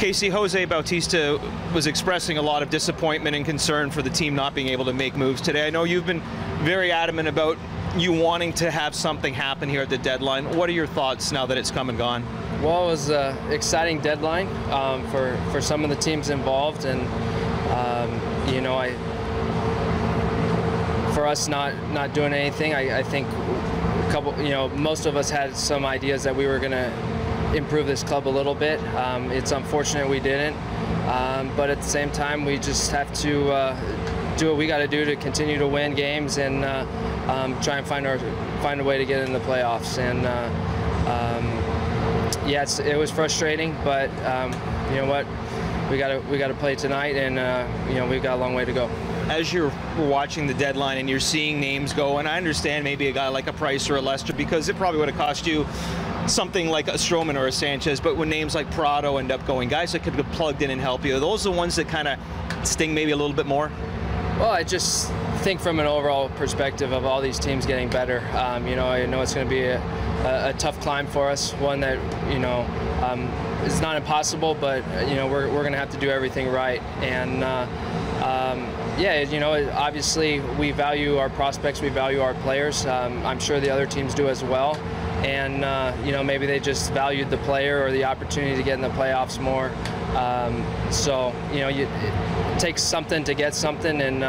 Casey, Jose Bautista was expressing a lot of disappointment and concern for the team not being able to make moves today. I know you've been very adamant about you wanting to have something happen here at the deadline. What are your thoughts now that it's come and gone? Well, it was an exciting deadline for some of the teams involved, and you know, for us not doing anything, I think most of us had some ideas that we were going to improve this club a little bit. It's unfortunate we didn't, but at the same time, we just have to do what we got to do to continue to win games and try and find a way to get in the playoffs. And yeah, it was frustrating, but you know what, we got to play tonight, and you know, we've got a long way to go. As you're watching the deadline and you're seeing names go, and I understand maybe a guy like a Price or a Lester, because it probably would have cost you something like a Stroman or a Sanchez, but when names like Prado end up going, guys that could get plugged in and help you, are those the ones that kind of sting maybe a little bit more? Well, I just think from an overall perspective of all these teams getting better, you know, I know it's going to be a tough climb for us, one that, you know, is not impossible, but, you know, we're going to have to do everything right. And yeah, you know, obviously we value our prospects, we value our players. I'm sure the other teams do as well. And, you know, maybe they just valued the player or the opportunity to get in the playoffs more. So, you know, it takes something to get something, and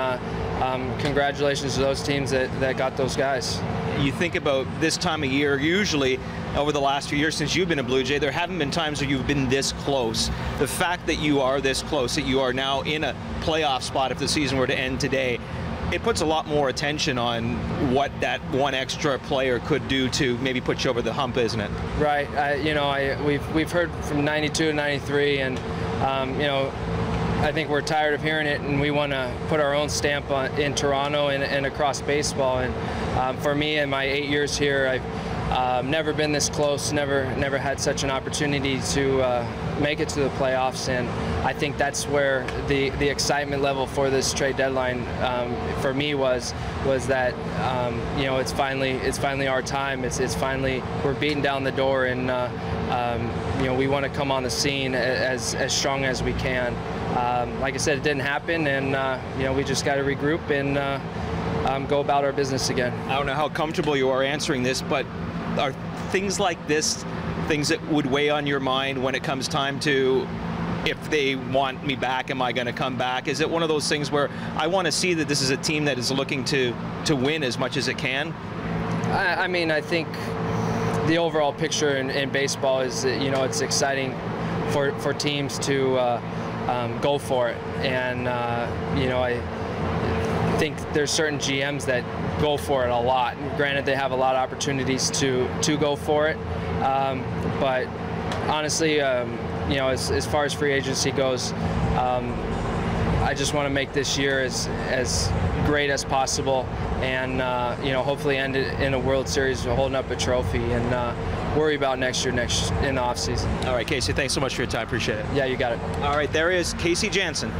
congratulations to those teams that got those guys. You think about this time of year, usually over the last few years since you've been a Blue Jay, there haven't been times where you've been this close. The fact that you are this close, that you are now in a playoff spot if the season were to end today, it puts a lot more attention on what that one extra player could do to maybe put you over the hump, isn't it? Right. You know, we've heard from 92 to 93, and you know, I think we're tired of hearing it, and we want to put our own stamp in Toronto and across baseball. And for me, in my 8 years here, I've never been this close, never had such an opportunity to make it to the playoffs, and I think that's where the excitement level for this trade deadline for me was that you know, it's finally our time. It's finally, we're beating down the door, and you know, we want to come on the scene as strong as we can. Like I said, it didn't happen, and you know, we just got to regroup and go about our business again. I don't know how comfortable you are answering this, but are things like this things that would weigh on your mind when it comes time to, if they want me back, am I going to come back? Is it one of those things where I want to see that this is a team that is looking to win as much as it can? I mean, I think the overall picture in baseball is that, you know, it's exciting for teams to go for it, and you know, I think there's certain GMs that go for it a lot. Granted, they have a lot of opportunities to go for it, but honestly, you know, as far as free agency goes, I just want to make this year as great as possible, and you know, hopefully end it in a World Series holding up a trophy, and worry about next year in the off season. All right, Casey, thanks so much for your time. Appreciate it. Yeah, you got it. All right, there is Casey Janssen.